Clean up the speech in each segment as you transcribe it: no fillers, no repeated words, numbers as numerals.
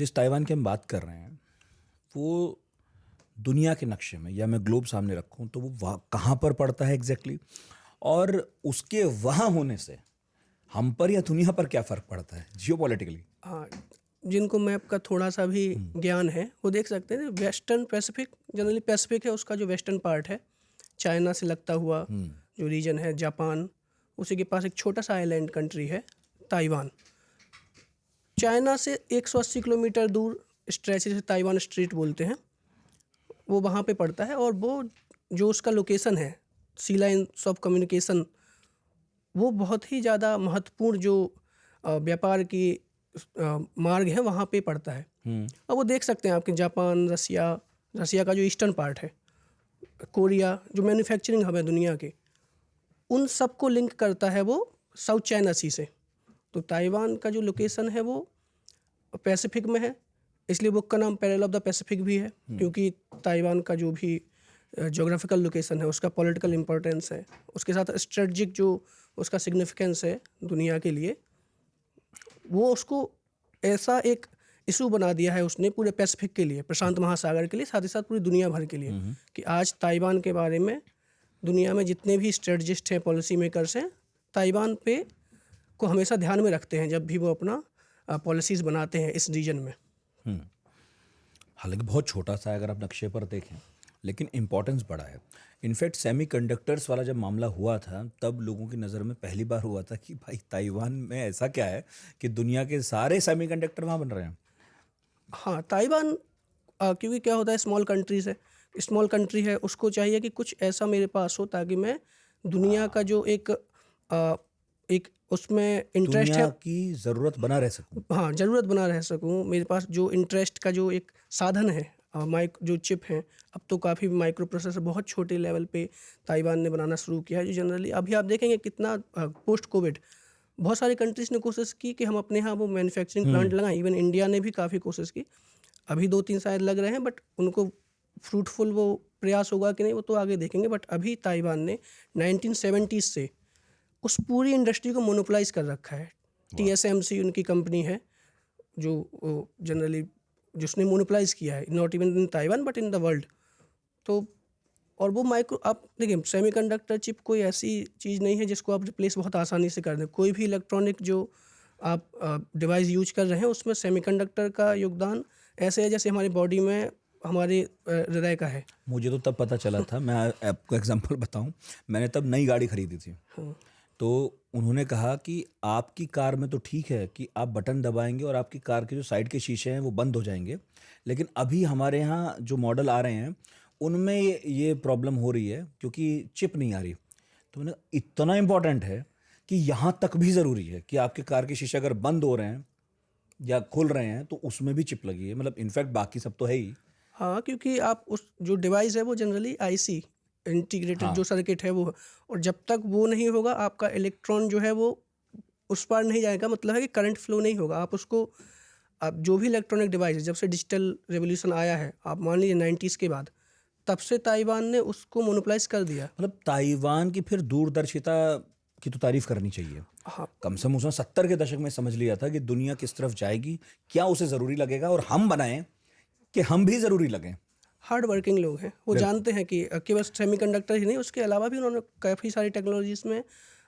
जिस ताइवान की हम बात कर रहे हैं वो दुनिया के नक्शे में, या मैं ग्लोब सामने रखूं तो वो वहाँ कहाँ पर पड़ता है एग्जैक्टली और उसके वहाँ होने से हम पर या दुनिया पर क्या फ़र्क पड़ता है जियोपॉलिटिकली? हाँ, जिनको मैप का थोड़ा सा भी ज्ञान है वो देख सकते हैं। वेस्टर्न पैसिफिक, जनरली पैसिफिक है, उसका जो वेस्टर्न पार्ट है चाइना से लगता हुआ जो रीजन है, जापान, उसी के पास एक छोटा सा आइलैंड कंट्री है ताइवान। चाइना से 180 किलोमीटर दूर स्ट्रेच से ताइवान स्ट्रीट बोलते हैं, वो वहाँ पे पड़ता है। और वो जो उसका लोकेशन है, सी लाइन्स ऑफ कम्युनिकेशन, वो बहुत ही ज़्यादा महत्वपूर्ण जो व्यापार की मार्ग है वहाँ पे पड़ता है। और वो देख सकते हैं आपके जापान, रसिया का जो ईस्टर्न पार्ट है, कोरिया जो मैन्युफैक्चरिंग हब है दुनिया के, उन सबको लिंक करता है वो साउथ चाइना सी से। तो ताइवान का जो लोकेशन है वो पैसिफिक में है, इसलिए बुक का नाम पैरेलल ऑफ द पैसिफिक भी है, क्योंकि ताइवान का जो भी जोग्राफिकल लोकेशन है उसका पॉलिटिकल इम्पोर्टेंस है, उसके साथ स्ट्रेटजिक जो उसका सिग्निफिकेंस है दुनिया के लिए, वो उसको ऐसा एक इशू बना दिया है उसने पूरे पैसिफिक के लिए, प्रशांत महासागर के लिए, साथ ही साथ पूरी दुनिया भर के लिए, कि आज ताइवान के बारे में दुनिया में जितने भी स्ट्रेटजिस्ट हैं, पॉलिसी मेकर्स हैं, ताइवान पे को हमेशा ध्यान में रखते हैं जब भी वो अपना पॉलिसीज़ बनाते हैं इस रीजन में। हालांकि बहुत छोटा सा है अगर आप नक्शे पर देखें, लेकिन इम्पोर्टेंस बड़ा है। इनफैक्ट सेमीकंडक्टर्स वाला जब मामला हुआ था तब लोगों की नज़र में पहली बार हुआ था कि भाई ताइवान में ऐसा क्या है कि दुनिया के सारे सेमीकंडक्टर वहाँ बन रहे हैं। हाँ, ताइवान क्योंकि क्या होता है, स्मॉल कंट्रीज है, स्मॉल कंट्री है, उसको चाहिए कि कुछ ऐसा मेरे पास हो ताकि मैं दुनिया का जो एक उसमें इंटरेस्ट दुनिया है, की ज़रूरत बना रह सकूं। हाँ, ज़रूरत बना रह सकूँ। मेरे पास जो इंटरेस्ट का जो एक साधन है, जो चिप हैं, अब तो काफ़ी माइक्रो प्रोसेसर बहुत छोटे लेवल पे ताइवान ने बनाना शुरू किया है, जो जनरली अभी आप देखेंगे कितना पोस्ट कोविड बहुत सारी कंट्रीज़ ने कोशिश की कि हम अपने यहाँ वो मैन्युफैक्चरिंग प्लांट लगाएं। इवन इंडिया ने भी काफ़ी कोशिश की, अभी 2-3 शायद लग रहे हैं, बट उनको फ्रूटफुल वो प्रयास होगा कि नहीं वो तो आगे देखेंगे। बट अभी ताइवान ने 1970s से उस पूरी इंडस्ट्री को मोनोपोलाइज कर रखा है। TSMC उनकी कंपनी है जो जनरली जिसने मोनोपोलाइज किया है, not even in Taiwan but in the world. तो और वो आप देखिए, सेमीकंडक्टर चिप कोई ऐसी चीज़ नहीं है जिसको आप रिप्लेस बहुत आसानी से कर दें। कोई भी इलेक्ट्रॉनिक जो आप डिवाइस यूज कर रहे हैं उसमें सेमीकंडक्टर का योगदान ऐसे है जैसे हमारी बॉडी में हमारे हृदय का है। मुझे तो तब पता चला था, मैं आपको एग्जांपल बताऊं, मैंने तब नई गाड़ी खरीदी थी। तो उन्होंने कहा कि आपकी कार में तो ठीक है कि आप बटन दबाएंगे और आपकी कार के जो साइड के शीशे हैं वो बंद हो जाएंगे, लेकिन अभी हमारे यहाँ जो मॉडल आ रहे हैं उनमें ये प्रॉब्लम हो रही है क्योंकि चिप नहीं आ रही। तो मैंने इतना इम्पोर्टेंट है कि यहाँ तक भी ज़रूरी है कि आपके कार के शीशे अगर बंद हो रहे हैं या खुल रहे हैं तो उसमें भी चिप लगी है। मतलब इनफैक्ट बाकी सब तो है ही। हाँ, क्योंकि आप उस जो डिवाइस है वो जनरली IC इंटीग्रेटेड जो सर्किट है वो, और जब तक वो नहीं होगा आपका इलेक्ट्रॉन जो है वो उस पार नहीं जाएगा, मतलब है कि करंट फ्लो नहीं होगा। आप जो भी इलेक्ट्रॉनिक डिवाइस है, जब से डिजिटल रेवोल्यूशन आया है, आप मान लीजिए 90s के बाद, तब से ताइवान ने उसको मोनोपोलाइज कर दिया। मतलब ताइवान की फिर दूरदर्शिता की तो तारीफ करनी चाहिए। हाँ, कम से कम उसने 70 के दशक में समझ लिया था कि दुनिया किस तरफ जाएगी, क्या उसे ज़रूरी लगेगा, और हम बनाएं कि हम भी ज़रूरी लगें। हार्ड वर्किंग लोग हैं, वो जानते हैं कि केवल सेमीकंडक्टर ही नहीं, उसके अलावा भी उन्होंने काफ़ी सारी टेक्नोलॉजीज़ में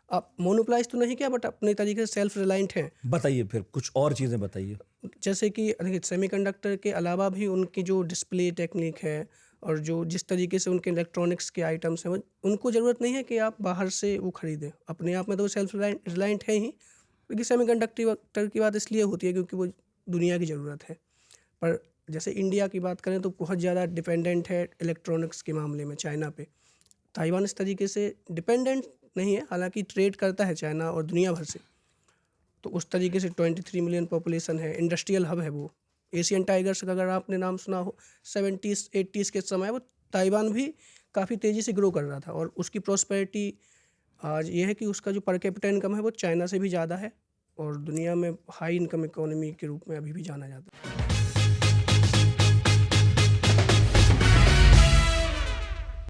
आप मोनोपोलाइज तो नहीं किया, बट अपने तरीके से सेल्फ रिलायंट हैं। बताइए फिर कुछ और चीज़ें बताइए। जैसे कि देखिए, सेमीकंडक्टर के अलावा भी उनकी जो डिस्प्ले टेक्निक है और जो जिस तरीके से उनके इलेक्ट्रॉनिक्स के आइटम्स हैं, उनको ज़रूरत नहीं है कि आप बाहर से वो खरीदें, अपने आप में तो वो सेल्फ रिलायंट है ही। क्योंकि सेमीकंडक्टर की बात इसलिए होती है क्योंकि वो दुनिया की ज़रूरत है। पर जैसे इंडिया की बात करें तो बहुत ज़्यादा डिपेंडेंट है इलेक्ट्रॉनिक्स के मामले में चाइना पे। ताइवान इस तरीके से डिपेंडेंट नहीं है, हालांकि ट्रेड करता है चाइना और दुनिया भर से। तो उस तरीके से 23 मिलियन पॉपुलेशन है, इंडस्ट्रियल हब है वो। एशियन टाइगर्स का अगर आपने नाम सुना हो, 70s 80s के समय वो ताइवान भी काफ़ी तेज़ी से ग्रो कर रहा था, और उसकी प्रॉस्पेरिटी आज ये है कि उसका जो पर कैपिटा इनकम है वो चाइना से भी ज़्यादा है, और दुनिया में हाई इनकम इकोनॉमी के रूप में अभी भी जाना जाता है।